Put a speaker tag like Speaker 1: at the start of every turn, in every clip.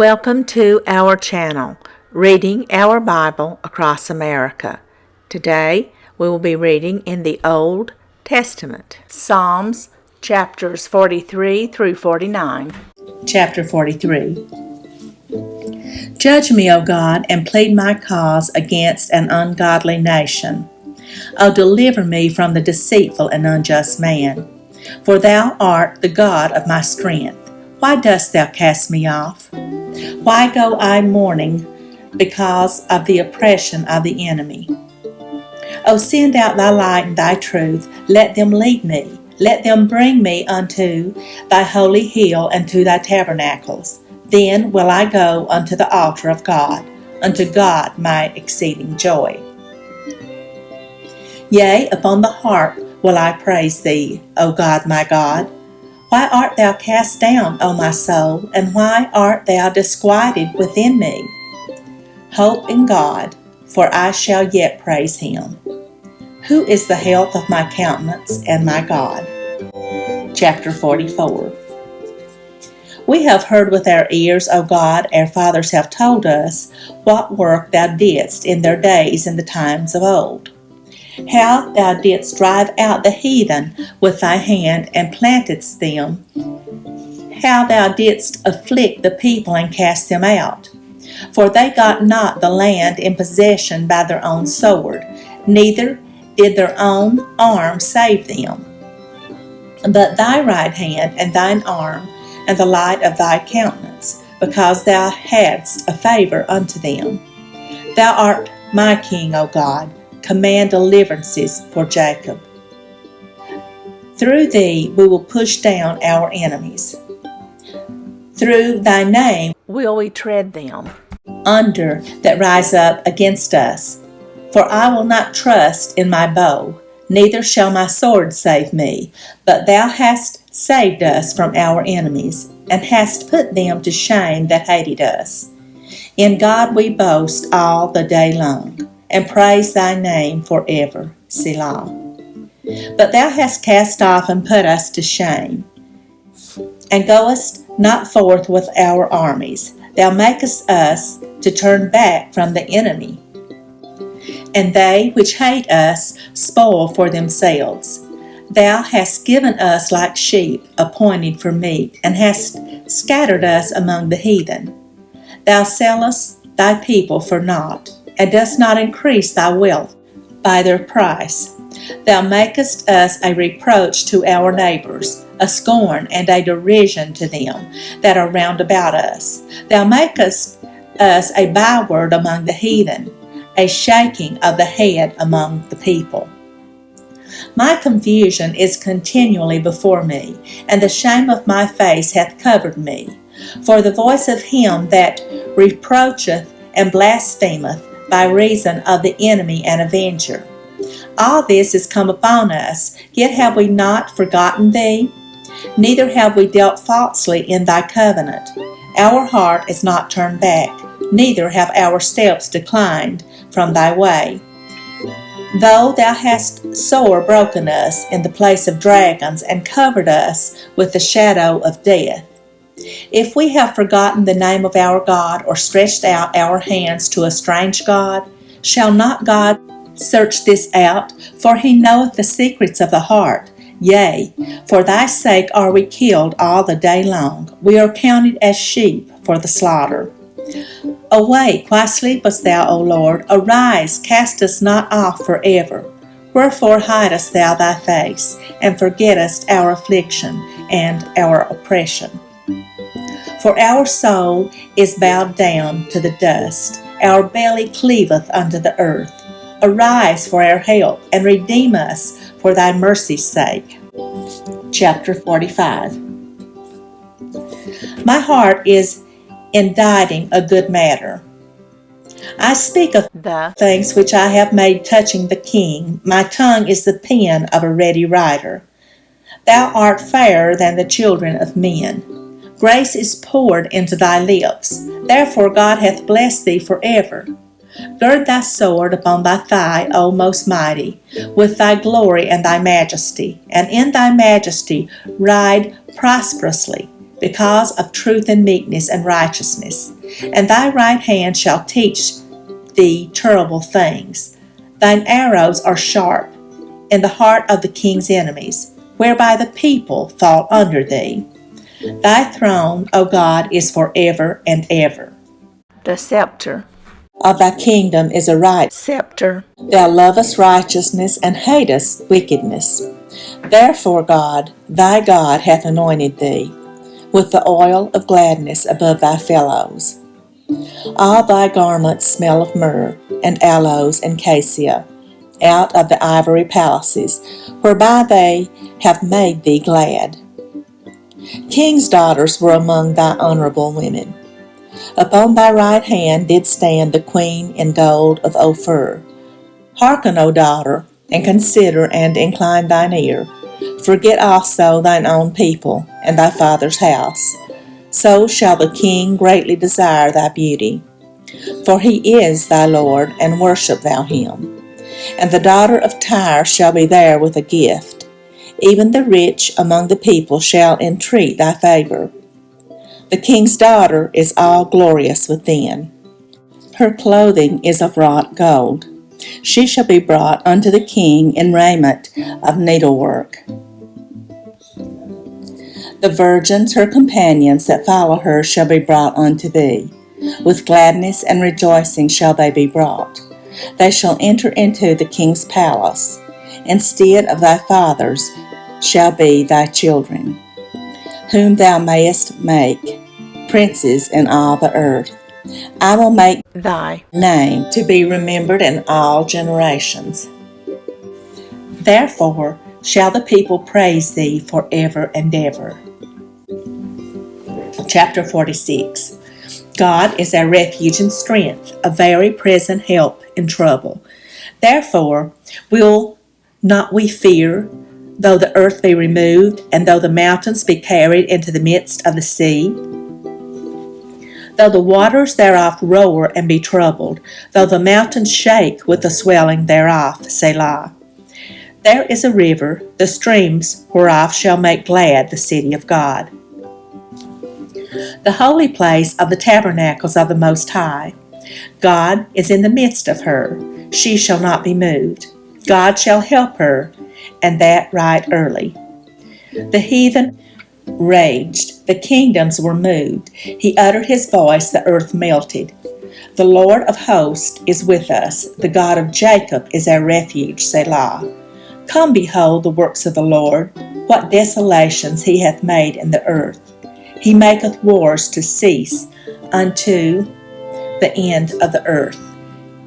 Speaker 1: Welcome to our channel, Reading Our Bible Across America. Today we will be reading in the Old Testament, Psalms chapters 43 through 49. Chapter 43. Judge me, O God, and plead my cause against an ungodly nation. O deliver me from the deceitful and unjust man. For thou art the God of my strength. Why dost thou cast me off? Why go I mourning because of the oppression of the enemy? O send out thy light and thy truth. Let them lead me. Let them bring me unto thy holy hill and to thy tabernacles. Then will I go unto the altar of God, unto God my exceeding joy. Yea, upon the harp will I praise thee, O God my God. Why art thou cast down, O my soul, and why art thou disquieted within me? Hope in God, for I shall yet praise him, who is the health of my countenance and my God. Chapter 44. We have heard with our ears, O God, our fathers have told us what work thou didst in their days in the times of old. How thou didst drive out the heathen with thy hand and plantedst them. How thou didst afflict the people and cast them out. For they got not the land in possession by their own sword, neither did their own arm save them. But thy right hand and thine arm and the light of thy countenance, because thou hadst a favor unto them. Thou art my King, O God. Command deliverances for Jacob. Through thee we will push down our enemies. Through thy name will we tread them under that rise up against us. For I will not trust in my bow, neither shall my sword save me, but thou hast saved us from our enemies, and hast put them to shame that hated us. In God we boast all the day long, and praise thy name forever. Selah. But thou hast cast off and put us to shame, and goest not forth with our armies. Thou makest us to turn back from the enemy, and they which hate us spoil for themselves. Thou hast given us like sheep appointed for meat, and hast scattered us among the heathen. Thou sellest thy people for naught, and dost not increase thy wealth by their price. Thou makest us a reproach to our neighbors, a scorn and a derision to them that are round about us. Thou makest us a byword among the heathen, a shaking of the head among the people. My confusion is continually before me, and the shame of my face hath covered me. For the voice of him that reproacheth and blasphemeth by reason of the enemy and avenger. All this is come upon us, yet have we not forgotten thee, neither have we dealt falsely in thy covenant. Our heart is not turned back, neither have our steps declined from thy way. Though thou hast sore broken us in the place of dragons, and covered us with the shadow of death. If we have forgotten the name of our God, or stretched out our hands to a strange God, shall not God search this out? For he knoweth the secrets of the heart. Yea, for thy sake are we killed all the day long. We are counted as sheep for the slaughter. Awake, why sleepest thou, O Lord? Arise, cast us not off forever. Wherefore hidest thou thy face, and forgettest our affliction and our oppression? For our soul is bowed down to the dust, our belly cleaveth unto the earth. Arise for our help, and redeem us for thy mercy's sake. Chapter 45. My heart is inditing a good matter. I speak of the things which I have made touching the king. My tongue is the pen of a ready writer. Thou art fairer than the children of men. Grace is poured into thy lips. Therefore God hath blessed thee forever. Gird thy sword upon thy thigh, O most mighty, with thy glory and thy majesty, and in thy majesty ride prosperously. because of truth and meekness and righteousness. And thy right hand shall teach thee terrible things. Thine arrows are sharp in the heart of the king's enemies, whereby the people fall under thee. Thy throne, O God, is for ever and ever.
Speaker 2: The scepter
Speaker 1: Of thy kingdom is a right
Speaker 2: scepter.
Speaker 1: Thou lovest righteousness and hatest wickedness. Therefore God, thy God, hath anointed thee with the oil of gladness above thy fellows. All thy garments smell of myrrh, and aloes, and cassia, out of the ivory palaces, whereby they have made thee glad. Kings' daughters were among thy honorable women. Upon thy right hand did stand the queen in gold of Ophir. Hearken, O daughter, and consider and incline thine ear. Forget also thine own people and thy father's house. So shall the king greatly desire thy beauty. For he is thy Lord, and worship thou him. And the daughter of Tyre shall be there with a gift. Even the rich among the people shall entreat thy favor. The king's daughter is all glorious within. Her clothing is of wrought gold. She shall be brought unto the king in raiment of needlework. The virgins, her companions that follow her, shall be brought unto thee. With gladness and rejoicing shall they be brought. They shall enter into the king's palace. Instead of thy fathers shall be thy children, whom thou mayest make princes in all the earth. I will make
Speaker 2: Thy
Speaker 1: name to be remembered in all generations. Therefore shall the people praise thee forever and ever. Chapter 46. God is our refuge and strength, a very present help in trouble. Therefore will not we fear, though the earth be removed, and though the mountains be carried into the midst of the sea, though the waters thereof roar and be troubled, though the mountains shake with the swelling thereof. Selah. There is a river, the streams whereof shall make glad the city of God, the holy place of the tabernacles of the Most High. God is in the midst of her. She shall not be moved. God shall help her, and that right early. The heathen raged, the kingdoms were moved. He uttered his voice, the earth melted. The Lord of hosts is with us. The God of Jacob is our refuge. Selah. Come, behold the works of the Lord, what desolations he hath made in the earth. He maketh wars to cease unto the end of the earth.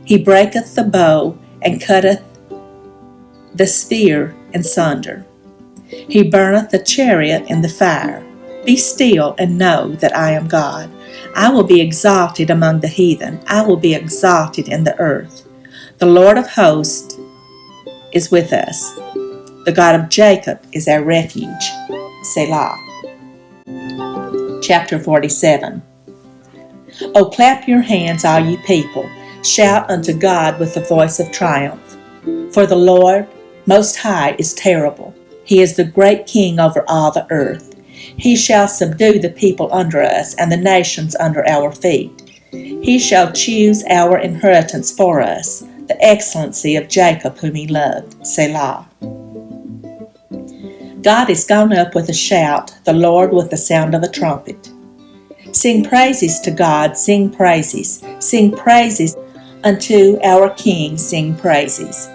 Speaker 1: He breaketh the bow, and cutteth the spear in sunder. He burneth the chariot in the fire. Be still, and know that I am God. I will be exalted among the heathen. I will be exalted in the earth. The Lord of hosts is with us. The God of Jacob is our refuge. Selah. Chapter 47. O clap your hands, all ye people. Shout unto God with the voice of triumph. For the Lord Most High is terrible. He is the great King over all the earth. He shall subdue the people under us, and the nations under our feet. He shall choose our inheritance for us, the excellency of Jacob whom he loved. Selah. God is gone up with a shout, the Lord with the sound of a trumpet. Sing praises to God, sing praises unto our King, sing praises.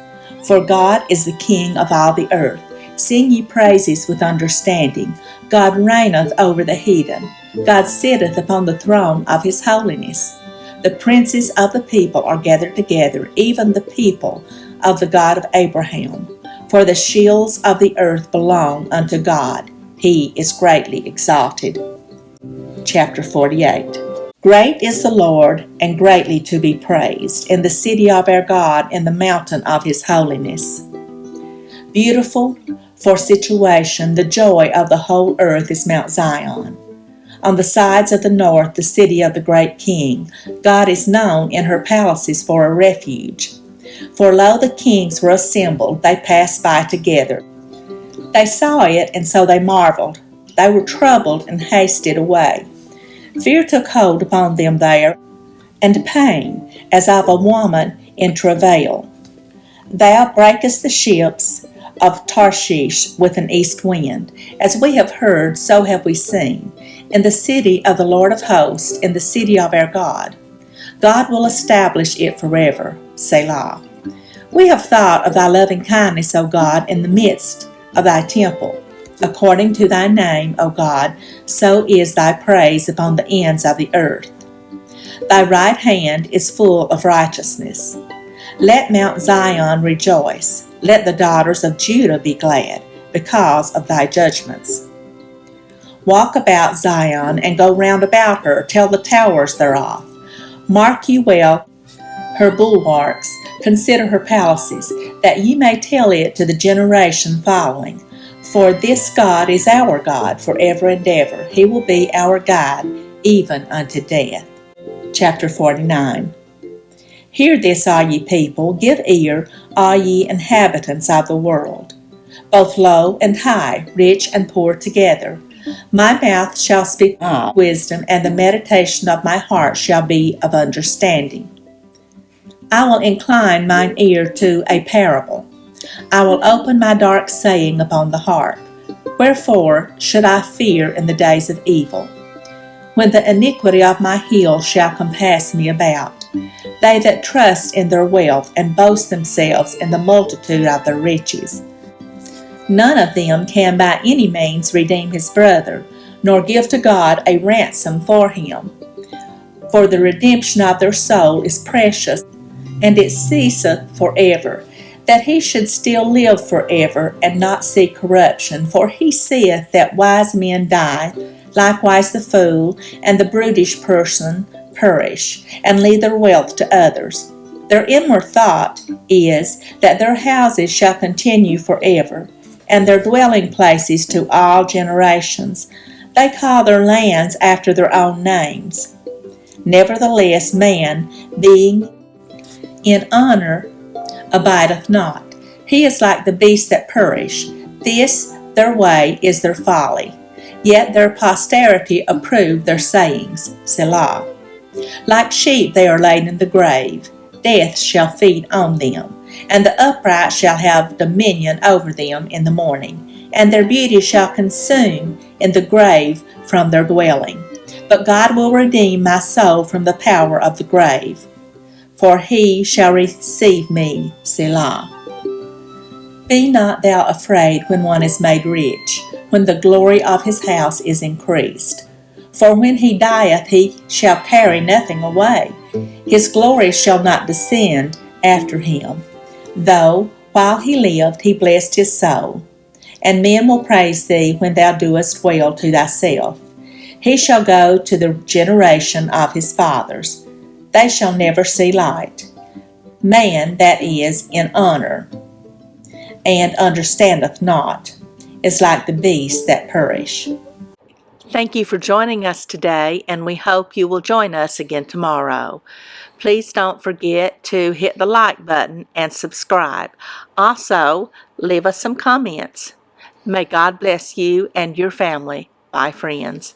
Speaker 1: For God is the King of all the earth. Sing ye praises with understanding. God reigneth over the heathen. God sitteth upon the throne of his holiness. The princes of the people are gathered together, even the people of the God of Abraham. For the shields of the earth belong unto God. He is greatly exalted. Chapter 48. Great is the Lord, and greatly to be praised, in the city of our God, in the mountain of his holiness. Beautiful for situation, the joy of the whole earth is Mount Zion. On the sides of the north, the city of the great King. God is known in her palaces for a refuge. For lo, the kings were assembled, they passed by together. They saw it, and so they marveled. They were troubled and hasted away. Fear took hold upon them there, and pain, as of a woman in travail. Thou breakest the ships of Tarshish with an east wind. As we have heard, so have we seen. In the city of the Lord of hosts, in the city of our God. God will establish it forever. Selah. We have thought of thy loving kindness, O God, in the midst of thy temple. According to thy name, O God, so is thy praise upon the ends of the earth. Thy right hand is full of righteousness. Let Mount Zion rejoice. Let the daughters of Judah be glad, because of thy judgments. Walk about Zion, and go round about her, tell the towers thereof. Mark ye well her bulwarks, consider her palaces, that ye may tell it to the generation following. For this God is our God forever and ever. He will be our God, even unto death. Chapter 49. Hear this, all ye people, give ear, all ye inhabitants of the world, both low and high, rich and poor together. My mouth shall speak wisdom, and the meditation of my heart shall be of understanding. I will incline mine ear to a parable. I will open my dark saying upon the harp. Wherefore should I fear in the days of evil, when the iniquity of my heel shall compass me about? They that trust in their wealth and boast themselves in the multitude of their riches. None of them can by any means redeem his brother, nor give to God a ransom for him. For the redemption of their soul is precious, and it ceaseth forever, that he should still live forever, and not see corruption. For he saith that wise men die, likewise the fool and the brutish person perish, and leave their wealth to others. Their inward thought is that their houses shall continue forever, and their dwelling places to all generations. They call their lands after their own names. Nevertheless, man, being in honor, abideth not. He is like the beasts that perish. This their way is their folly. Yet their posterity approve their sayings. Selah. Like sheep they are laid in the grave. Death shall feed on them, and the upright shall have dominion over them in the morning, and their beauty shall consume in the grave from their dwelling. But God will redeem my soul from the power of the grave, for he shall receive me. Selah. Be not thou afraid when one is made rich, when the glory of his house is increased. For when he dieth, he shall carry nothing away. His glory shall not descend after him. Though, while he lived, he blessed his soul. And men will praise thee when thou doest well to thyself. He shall go to the generation of his fathers. They shall never see light. Man that is in honor, and understandeth not, is like the beasts that perish. Thank you for joining us today, and we hope you will join us again tomorrow. Please don't forget to hit the like button and subscribe. Also, leave us some comments. May God bless you and your family. Bye, friends.